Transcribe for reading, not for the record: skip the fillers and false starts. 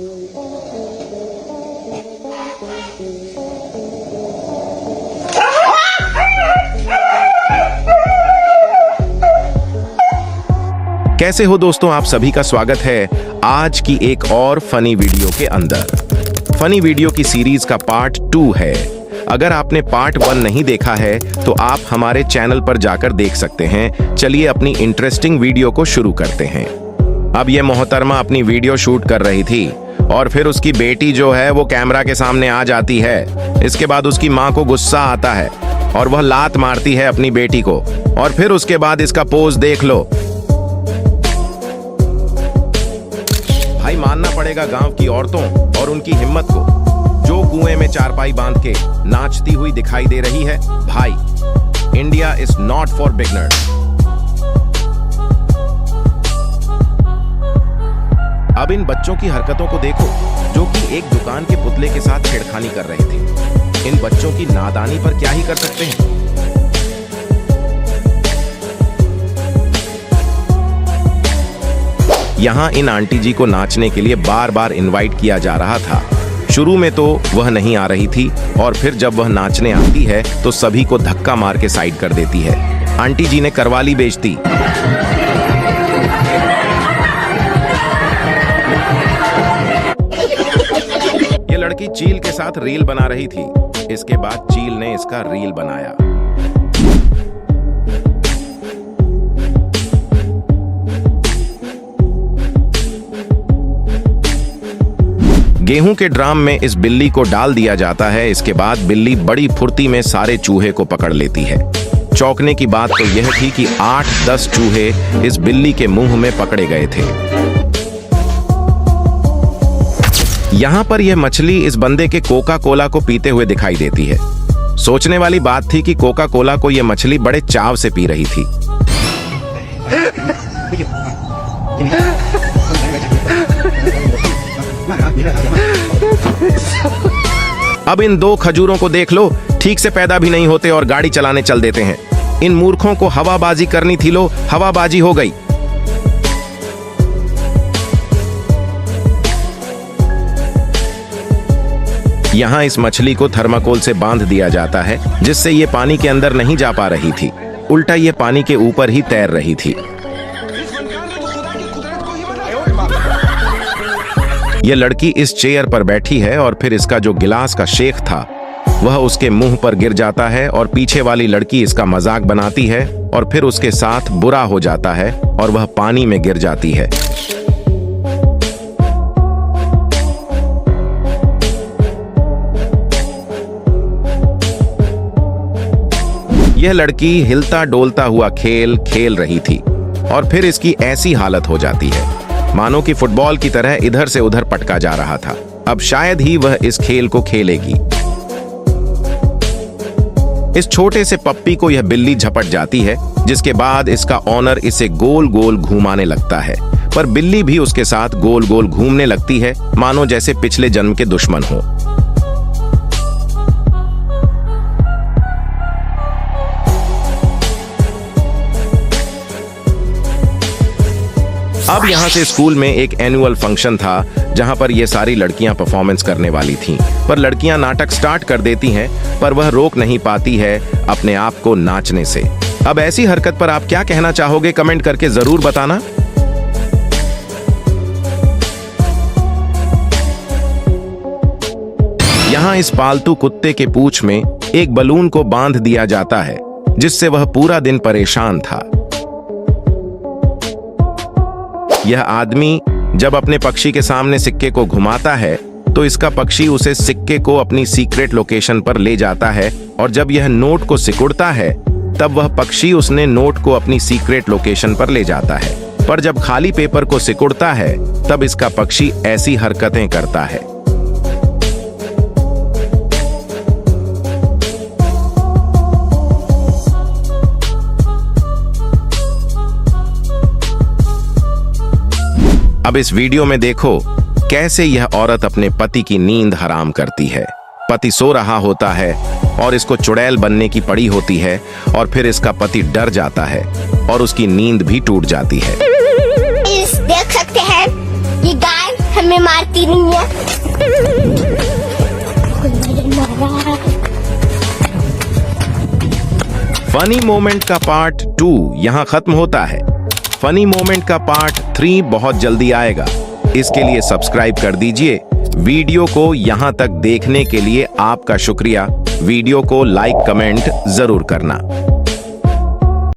कैसे हो दोस्तों, आप सभी का स्वागत है आज की एक और फनी वीडियो के अंदर। फनी वीडियो की सीरीज का पार्ट 2 है। अगर आपने पार्ट 1 नहीं देखा है तो आप हमारे चैनल पर जाकर देख सकते हैं। चलिए अपनी इंटरेस्टिंग वीडियो को शुरू करते हैं। अब ये मोहतरमा अपनी वीडियो शूट कर रही थी और फिर उसकी बेटी जो है वो कैमरा के सामने आ जाती है। इसके बाद उसकी माँ को गुस्सा आता है और वह लात मारती है अपनी बेटी को। और फिर उसके बाद इसका पोज देख लो। भाई मानना पड़ेगा गांव की औरतों और उनकी हिम्मत को, जो कुएं में चारपाई बांध के नाचती हुई दिखाई दे रही है। भाई India is not for beginners. अब इन बच्चों की हरकतों को देखो, जो कि एक दुकान के पुतले के साथ छेड़खानी कर रहे थे। इन बच्चों की नादानी पर क्या ही कर सकते हैं। यहाँ इन आंटी जी को नाचने के लिए बार बार इनवाइट किया जा रहा था। शुरू में तो वह नहीं आ रही थी और फिर जब वह नाचने आती है तो सभी को धक्का मार के साइड कर देती है। आंटी जी ने करवा ली बेइज्जती। ये लड़की चील के साथ रील बना रही थी। इसके बाद चील ने इसका रील बनाया। गेहूं के ड्राम में इस बिल्ली को डाल दिया जाता है। इसके बाद बिल्ली बड़ी फुर्ती में सारे चूहे को पकड़ लेती है। चौंकने की बात तो यह थी कि 8-10 चूहे इस बिल्ली के मुंह में पकड़े गए थे। यहां पर यह मछली इस बंदे के कोका कोला को पीते हुए दिखाई देती है। सोचने वाली बात थी कि कोका कोला को यह मछली बड़े चाव से पी रही थी। अब इन 2 खजूरों को देख लो, ठीक से पैदा भी नहीं होते और गाड़ी चलाने चल देते हैं। इन मूर्खों को हवाबाजी करनी थी, लो हवाबाजी हो गई। यहां इस मछली को थर्माकोल से बांध दिया जाता है, जिससे ये पानी के अंदर नहीं जा पा रही थी, उल्टा ये पानी के ऊपर ही तैर रही थी। यह लड़की इस चेयर पर बैठी है और फिर इसका जो गिलास का शेख था वह उसके मुंह पर गिर जाता है और पीछे वाली लड़की इसका मजाक बनाती है और फिर उसके साथ बुरा हो जाता है और वह पानी में गिर जाती है। यह लड़की हिलता डोलता हुआ खेल खेल रही थी और फिर इसकी ऐसी हालत हो जाती है मानो कि फुटबॉल की तरह इधर से उधर पटका जा रहा था। अब शायद ही वह इस खेल को खेलेगी। इस छोटे से पप्पी को यह बिल्ली झपट जाती है, जिसके बाद इसका ऑनर इसे गोल गोल घुमाने लगता है, पर बिल्ली भी उसके साथ गोल गोल घूमने लगती है, मानो जैसे पिछले जन्म के दुश्मन हो। अब यहाँ से स्कूल में एक एनुअल फंक्शन था, जहाँ पर ये सारी लड़कियां परफॉर्मेंस करने वाली थीं, पर लड़कियां नाटक स्टार्ट कर देती हैं, पर वह रोक नहीं पाती है अपने आप को नाचने से। अब ऐसी हरकत पर आप क्या कहना चाहोगे, कमेंट करके जरूर बताना। यहाँ इस पालतू कुत्ते के पूंछ में एक बलून को बांध दिया जाता है, जिससे वह पूरा दिन परेशान था। यह आदमी जब अपने पक्षी के सामने सिक्के को घुमाता है तो इसका पक्षी उसे सिक्के को अपनी सीक्रेट लोकेशन पर ले जाता है, और जब यह नोट को सिकुड़ता है तब वह पक्षी उसने नोट को अपनी सीक्रेट लोकेशन पर ले जाता है। पर जब खाली पेपर को सिकुड़ता है तब इसका पक्षी ऐसी हरकतें करता है। अब इस वीडियो में देखो कैसे यह औरत अपने पति की नींद हराम करती है। पति सो रहा होता है और इसको चुड़ैल बनने की पड़ी होती है, और फिर इसका पति डर जाता है और उसकी नींद भी टूट जाती है। देख सकते हैं ये गाय हमें मैं मारती नहीं है। फनी मोमेंट का पार्ट 2 यहाँ खत्म होता है। फनी मोमेंट का पार्ट 3 बहुत जल्दी आएगा। इसके लिए सब्सक्राइब कर दीजिए। वीडियो को यहाँ तक देखने के लिए आपका शुक्रिया। वीडियो को लाइक कमेंट जरूर करना।